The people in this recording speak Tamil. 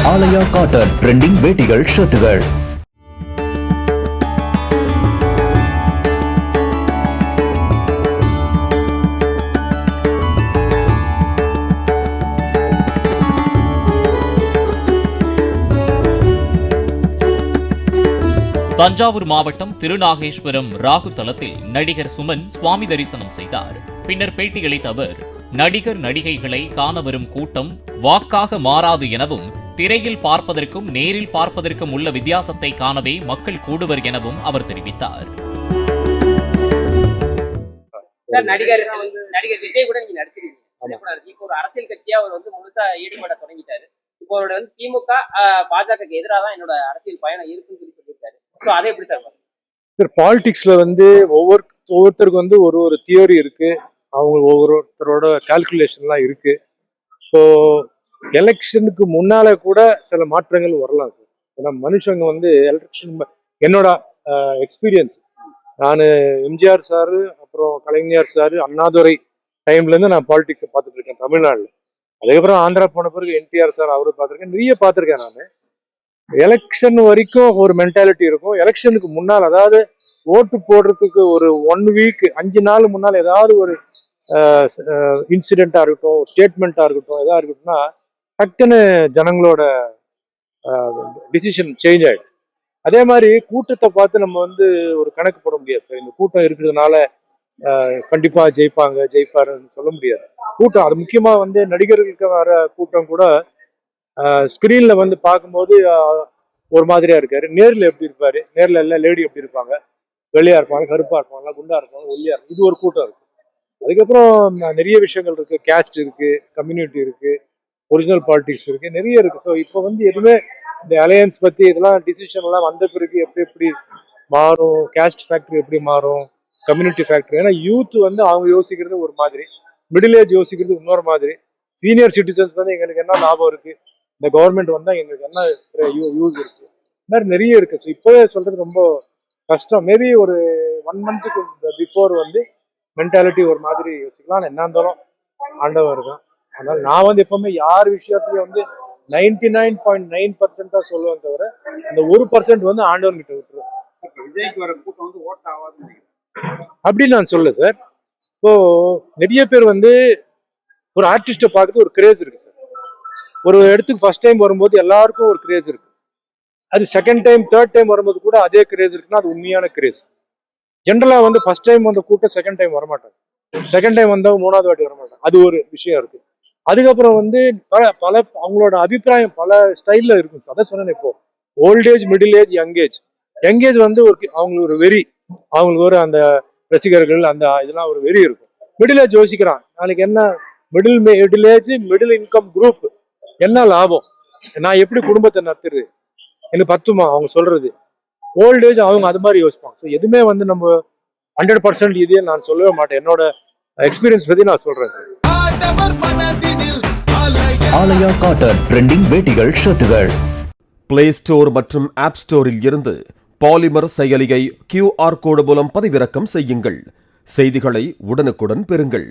ஆலயா காட்டன் ட்ரெண்டிங் வேட்டிகள் ஷர்ட்டுகள். தஞ்சாவூர் மாவட்டம் திருநாகேஸ்வரம் ராகு தலத்தில் நடிகர் சுமன் சுவாமி தரிசனம் செய்தார். பின்னர் பேட்டியளித்த அவர், நடிகர் நடிகைகளை காண வரும் கூட்டம் வாக்காக மாறாது எனவும், திரையில் பார்ப்பதற்கும் நேரில் பார்ப்பதற்கும் உள்ள வித்தியாசத்தை காணவே மக்கள் கூடுவர் எனவும் அவர் தெரிவித்தார். நடிகர் விஜய் கூட நீங்க நடிச்சிருக்கீங்க. இப்போ ஒரு அரசியல் கட்சியா அவர் முழுசா ஈடுபட தொடங்கிட்டாரு. இப்போ அவரோட திமுக பாஜக எதிராக தான் என்னோட அரசியல் பயணம் இருக்குன்னு சொல்லி சொல்லியிருக்காரு. அதை எப்படி சார் பாலிடிக்ஸ்ல ஒவ்வொருத்தருக்கு ஒரு தியரி இருக்கு, அவங்க ஒவ்வொருத்தரோட கால்குலேஷன்லாம் இருக்கு. ஸோ எலெக்ஷனுக்கு முன்னால கூட சில மாற்றங்கள் வரலாம் சார். ஏன்னா மனுஷங்க எலெக்ஷன், என்னோட எக்ஸ்பீரியன்ஸ், நான் எம்ஜிஆர் சாரு, அப்புறம் கலைஞர் சாரு, அண்ணாதுரை டைம்ல இருந்து நான் பாலிடிக்ஸை பார்த்துட்டு இருக்கேன் தமிழ்நாடுல. அதுக்கப்புறம் ஆந்திரா போன பிறகு என்டிஆர் சார் அவரு பார்த்துருக்கேன், நிறைய பார்த்துருக்கேன் நான். எலெக்ஷன் வரைக்கும் ஒரு மென்டாலிட்டி இருக்கும். எலெக்ஷனுக்கு முன்னால், அதாவது ஓட்டு போடுறதுக்கு ஒரு 1 வீக் 5 நாள் முன்னால் ஏதாவது ஒரு இன்சிடென்டா இருக்கட்டும், ஸ்டேட்மெண்ட்டா இருக்கட்டும், எதா இருக்கட்டும்னா டக்குன்னு ஜனங்களோட டிசிஷன் சேஞ்ச் ஆயிடும். அதே மாதிரி கூட்டத்தை பார்த்து நம்ம ஒரு கணக்கு போட முடியாது சார். இந்த கூட்டம் இருக்கிறதுனால கண்டிப்பா ஜெயிப்பாருன்னு சொல்ல முடியாது. கூட்டம் அது முக்கியமா நடிகர்களுக்கு வர கூட்டம் கூட ஸ்கிரீன்ல பார்க்கும்போது ஒரு மாதிரியா இருக்காரு. நேர்ல எப்படி இருப்பாரு? நேர்ல எல்லாம் லேடி எப்படி இருப்பாங்க? வெள்ளையா இருப்பாங்க, கருப்பா இருப்பாங்க, குண்டா இருப்பாங்க, ஒல்லியா இருக்கும். இது ஒரு கூட்டம் இருக்கு. அதுக்கப்புறம் நிறைய விஷயங்கள் இருக்கு. கேஸ்ட் இருக்கு, கம்யூனிட்டி இருக்கு, ஒரிஜினல் பாலிடிக்ஸ் இருக்கு, நிறைய இருக்கு. ஸோ இப்போ எதுவுமே இந்த அலையன்ஸ் பத்தி இதெல்லாம் டிசிஷன் எல்லாம் வந்த பிறகு எப்படி மாறும், கேஸ்ட் ஃபேக்டர் எப்படி மாறும், கம்யூனிட்டி ஃபேக்டர். ஏன்னா யூத் அவங்க யோசிக்கிறது ஒரு மாதிரி, மிடில் ஏஜ் யோசிக்கிறது இன்னொரு மாதிரி, சீனியர் சிட்டிசன்ஸ் எங்களுக்கு என்ன லாபம் இருக்கு, இந்த கவர்மெண்ட் எங்களுக்கு என்ன யூஸ் இருக்கு, இந்த மாதிரி நிறைய இருக்கு. ஸோ இப்போவே சொல்றது ரொம்ப கஷ்டம். மேபி ஒரு 1 மந்த்துக்கு பிஃபோர் மென்டாலிட்டி ஒரு மாதிரி யோசிக்கலாம். என்ன இருந்தாலும் ஆண்டவன் இருக்கும். அதனால நான் எப்பவுமே யார் விஷயத்துலயும் 99.9% சொல்லுவேன் தவிர அந்த 1% ஆண்டவன் கிட்ட விட்டுருவேன். விஜய்க்கு வர கூட்டம் ஓட் ஆகாது அப்படின்னு நான் சொல்ல சார். இப்போ நிறைய பேர் ஒரு ஆர்டிஸ்ட பார்க்கறது ஒரு கிரேஸ் இருக்கு சார். ஒரு இடத்துக்கு ஃபர்ஸ்ட் டைம் வரும்போது எல்லாருக்கும் ஒரு கிரேஸ் இருக்கு. அது செகண்ட் டைம், தேர்ட் டைம் வரும்போது கூட அதே கிரேஸ் இருக்குன்னா அது உண்மையான கிரேஸ். ஜென்ரலா ஃபர்ஸ்ட் டைம் வந்த கூட்டம் செகண்ட் டைம் வரமாட்டாங்க, செகண்ட் டைம் வந்தவங்க 3வது வாட்டி வரமாட்டாங்க. அது ஒரு விஷயம் இருக்கு. அதுக்கப்புறம் பல அவங்களோட அபிப்பிராயம் பல ஸ்டைல்ல இருக்கும். அதை சொன்னேன். இப்போ old age, middle age, young age அவங்களுக்கு ஒரு வெறி, அவங்களுக்கு அந்த ரசிகர்கள் அந்த இதெல்லாம் ஒரு வெறி இருக்கும். மிடில் ஏஜ் யோசிக்கிறான், நாளைக்கு என்ன middle age, middle income group என்ன லாபம், நான் எப்படி குடும்பத்தை நடத்துறது, எனக்கு பத்துமா அவங்க சொல்றது. ஓல்ட் ஏஜ் அவங்க அது மாதிரி யோசிப்பாங்க. ஸோ எதுவுமே நம்ம 100% இதே நான் சொல்லவே மாட்டேன். என்னோட எக்ஸ்பீரியன்ஸ் பத்தி நான் சொல்றேன் சார். ஆலயா காட்டன் ட்ரெண்டிங் வேட்டிகள் ஷர்ட்டுகள். பிளே ஸ்டோர் மற்றும் ஆப் ஸ்டோரில் இருந்து பாலிமர் செயலியை QR கோடு மூலம் பதிவிறக்கம் செய்யுங்கள். செய்திகளை உடனுக்குடன் பெறுங்கள்.